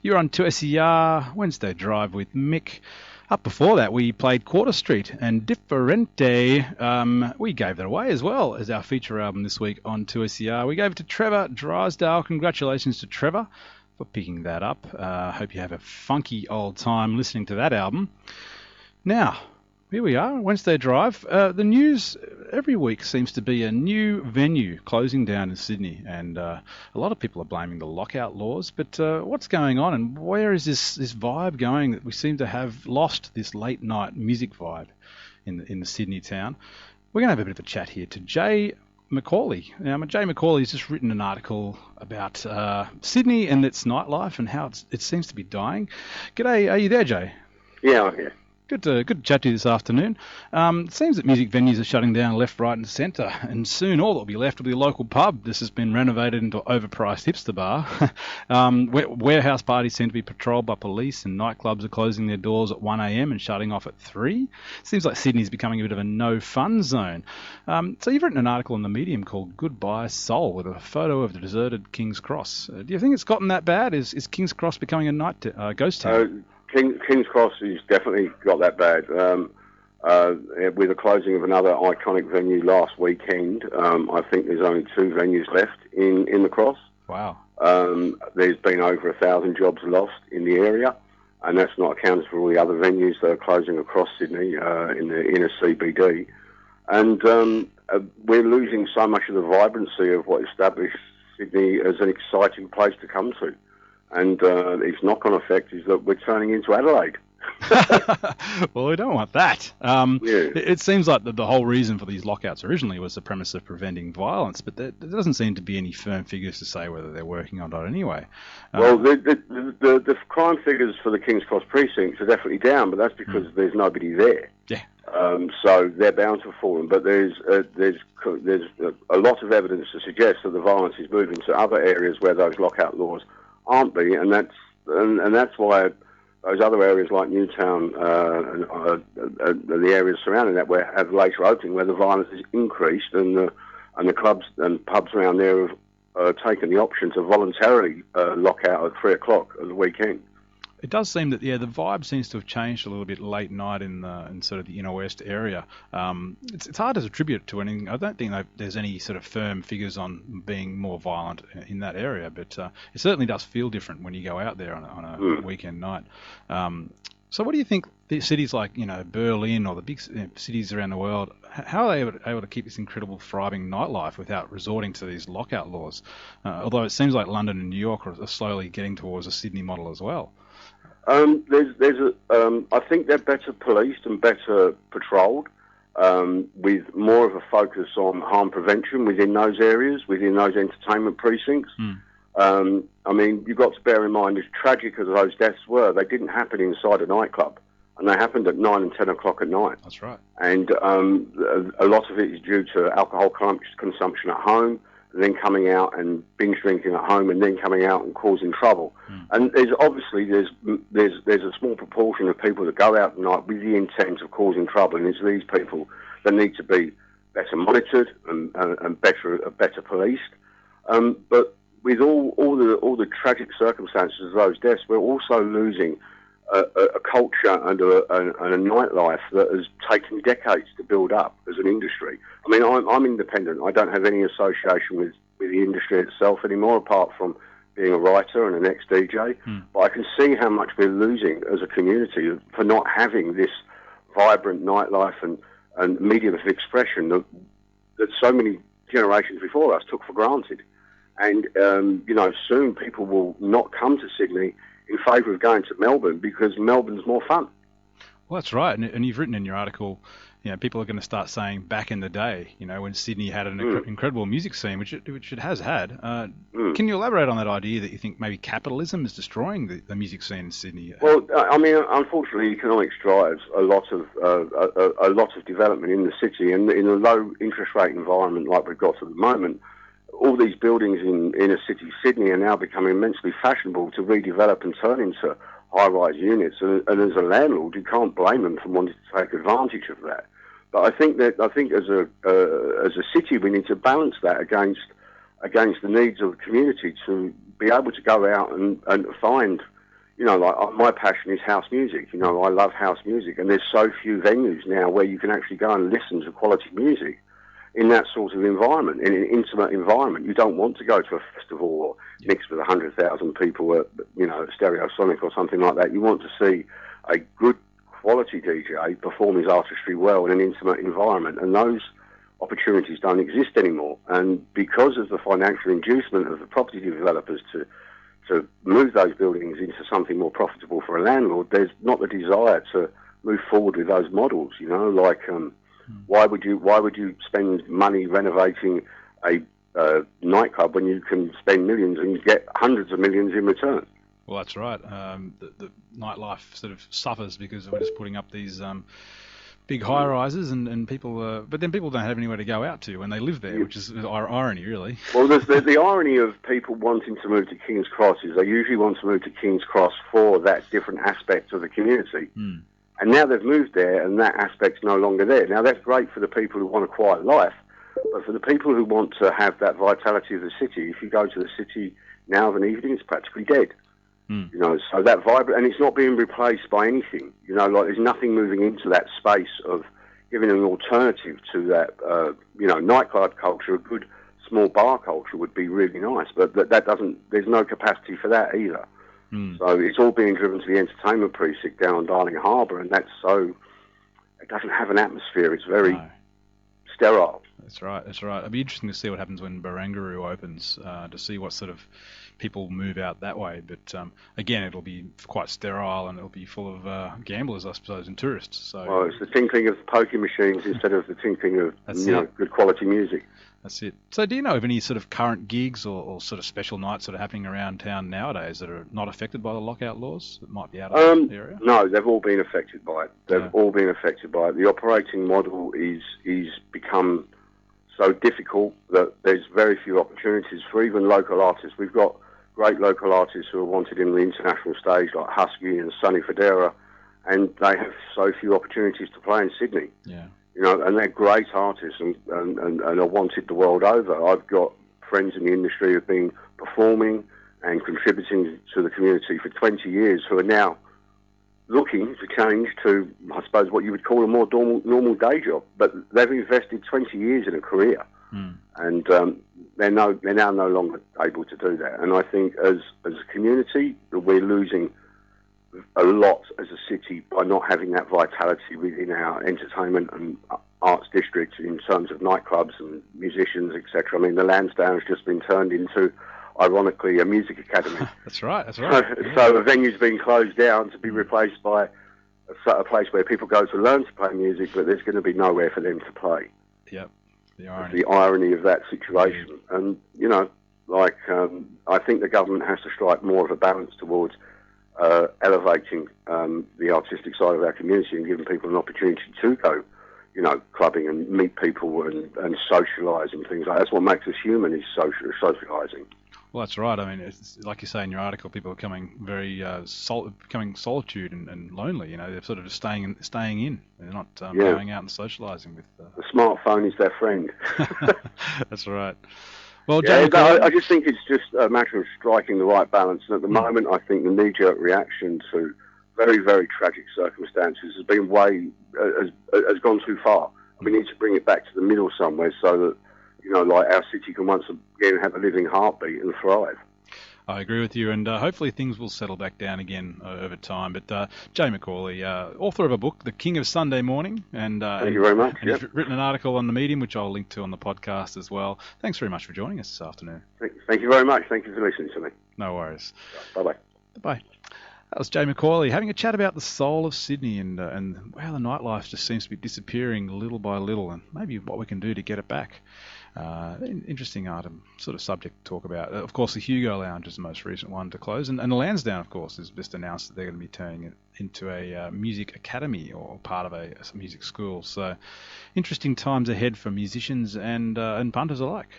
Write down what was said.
You're on 2SER Wednesday Drive with Mick. Up before that, we played Quarter Street and Differente. We gave that away as well as our feature album this week on 2SER. We gave it to Trevor Drysdale. Congratulations to Trevor for picking that up. Hope you have a funky old time listening to that album. Now, here we are, Wednesday Drive. The news every week seems to be a new venue closing down in Sydney, and a lot of people are blaming the lockout laws. But what's going on, and where is this vibe going that we seem to have lost this late night music vibe in the Sydney town? We're going to have a bit of a chat here to Jay Macaulay. Now, Jay Macaulay's just written an article about Sydney and its nightlife and how it seems to be dying. G'day, are you there, Jay? Yeah, I'm here. Good to chat to you this afternoon. It seems that music venues are shutting down left, right and centre, and soon all that will be left will be a local pub. This has been renovated into an overpriced hipster bar. Warehouse parties seem to be patrolled by police, and nightclubs are closing their doors at 1 a.m. and shutting off at 3. Seems like Sydney's becoming a bit of a no-fun zone. So you've written an article in the Medium called Goodbye Soul with a photo of the deserted King's Cross. Do you think it's gotten that bad? Is King's Cross becoming a ghost town? King's Cross has definitely got that bad. With the closing of another iconic venue last weekend, I think there's only 2 venues left in the Cross. Wow. There's been over 1,000 jobs lost in the area, and that's not accounted for all the other venues that are closing across Sydney in the inner CBD. And we're losing so much of the vibrancy of what established Sydney as an exciting place to come to. And its knock-on effect is that we're turning into Adelaide. Well, we don't want that. Yeah. It seems like the whole reason for these lockouts originally was the premise of preventing violence, but there doesn't seem to be any firm figures to say whether they're working on it anyway. Well, the crime figures for the King's Cross precincts are definitely down, but that's because there's nobody there. Yeah. So they're bound to have fallen. But there's a lot of evidence to suggest that the violence is moving to other areas where those lockout laws aren't be, and that's why those other areas like Newtown and the areas surrounding that have later opening where the violence has increased, and the clubs and pubs around there have taken the option to voluntarily lock out at 3 o'clock at the weekend. It does seem that the vibe seems to have changed a little bit late night in sort of the inner west area. It's hard to attribute it to anything. I don't think there's any sort of firm figures on being more violent in that area, but it certainly does feel different when you go out there on a weekend night. So what do you think the cities like Berlin or the big cities around the world, how are they able to keep this incredible thriving nightlife without resorting to these lockout laws? Although it seems like London and New York are slowly getting towards a Sydney model as well. I think they're better policed and better patrolled, with more of a focus on harm prevention within those areas, within those entertainment precincts. I mean, you've got to bear in mind, as tragic as those deaths were, they didn't happen inside a nightclub, and they happened at 9 and 10 o'clock at night. That's right. And a lot of it is due to alcohol consumption at home, and then coming out and binge drinking at home, and then coming out and causing trouble. And there's a small proportion of people that go out at night with the intent of causing trouble, and it's these people that need to be better monitored and better policed. But with all the tragic circumstances of those deaths, we're also losing a culture and a nightlife that has taken decades to build up as an industry. I mean, I'm independent. I don't have any association with the industry itself anymore, apart from being a writer and an ex-DJ. But I can see how much we're losing as a community for not having this vibrant nightlife and medium of expression that so many generations before us took for granted. And, soon people will not come to Sydney in favour of going to Melbourne because Melbourne's more fun. Well, that's right. And you've written in your article, people are going to start saying back in the day, when Sydney had an incredible music scene, which it has had. Can you elaborate on that idea that you think maybe capitalism is destroying the music scene in Sydney? Well, I mean, unfortunately, economics drives a lot of development in the city, and in a low interest rate environment like we've got at the moment, all these buildings in inner city Sydney are now becoming immensely fashionable to redevelop and turn into high-rise units. And as a landlord, you can't blame them for wanting to take advantage of that. But I think as a city, we need to balance that against the needs of the community to be able to go out and find like my passion is house music. I love house music, and there's so few venues now where you can actually go and listen to quality music in that sort of environment, in an intimate environment. You don't want to go to a festival or mixed with 100,000 people at, Stereosonic or something like that. You want to see a good quality DJ perform his artistry well in an intimate environment, and those opportunities don't exist anymore. And because of the financial inducement of the property developers to move those buildings into something more profitable for a landlord, there's not the desire to move forward with those models. Why would you spend money renovating a nightclub when you can spend millions and get hundreds of millions in return? Well, that's right. The nightlife sort of suffers because we're just putting up these big high-rises, and people, but then people don't have anywhere to go out to when they live there, which is irony, really. Well, there's the irony of people wanting to move to King's Cross is they usually want to move to King's Cross for that different aspect of the community. And now they've moved there, and that aspect's no longer there. Now, that's great for the people who want a quiet life, but for the people who want to have that vitality of the city, if you go to the city now of an evening, it's practically dead. So that vibrant, and it's not being replaced by anything. There's nothing moving into that space of giving an alternative to that. Nightclub culture, a good small bar culture would be really nice, but that doesn't. There's no capacity for that either. So it's all being driven to the entertainment precinct down on Darling Harbour, and it doesn't have an atmosphere. It's very sterile. That's right. It'd be interesting to see what happens when Barangaroo opens, to see what sort of people move out that way. But again, it'll be quite sterile, and it'll be full of gamblers, I suppose, and tourists. So, well, it's the tinkling of poker machines instead of the tinkling of good quality music. That's it. So do you know of any sort of current gigs or sort of special nights that are happening around town nowadays that are not affected by the lockout laws that might be out of the area? No, they've all been affected by it. All been affected by it. The operating model is become so difficult that there's very few opportunities for even local artists. We've got great local artists who are wanted in the international stage, like Husky and Sonny Fodera, and they have so few opportunities to play in Sydney. Yeah. And they're great artists and are wanted the world over. I've got friends in the industry who have been performing and contributing to the community for 20 years who are now looking to change to, I suppose, what you would call a more normal day job. But they've invested 20 years in a career, and they're now no longer able to do that. And I think as a community, we're losing a lot as a city by not having that vitality within our entertainment and arts districts in terms of nightclubs and musicians, etc. I mean, the Lansdowne's just been turned into, ironically, a music academy. That's right. So a venue's been closed down to be replaced by a place where people go to learn to play music, but there's going to be nowhere for them to play. Yep, the irony of that situation. And, I think the government has to strike more of a balance towards elevating the artistic side of our community and giving people an opportunity to go, clubbing and meet people and socialise and things like that. That's what makes us human, is socialising. Well, that's right. I mean, it's, like you say in your article, people are becoming very becoming solitude and lonely. They're sort of just staying in. They're not going out and socialising with. The smartphone is their friend. That's right. Well, I just think it's just a matter of striking the right balance. And at the moment, I think the knee-jerk reaction to very, very tragic circumstances has been has gone too far. We need to bring it back to the middle somewhere so that, our city can once again have a living heartbeat and thrive. I agree with you, and hopefully things will settle back down again over time. But Jay McCauley, author of a book, The King of Sunday Morning, and thank you very much. And you've written an article on the Medium, which I'll link to on the podcast as well. Thanks very much for joining us this afternoon. Thank you very much. Thank you for listening to me. No worries. Bye-bye. Bye. That was Jay McCauley having a chat about the soul of Sydney and how the nightlife just seems to be disappearing little by little, and maybe what we can do to get it back. Interesting item, sort of subject to talk about. Of course, the Hugo Lounge is the most recent one to close, and the Lansdowne, of course, has just announced that they're going to be turning it into a music academy or part of a music school. So, interesting times ahead for musicians and punters alike.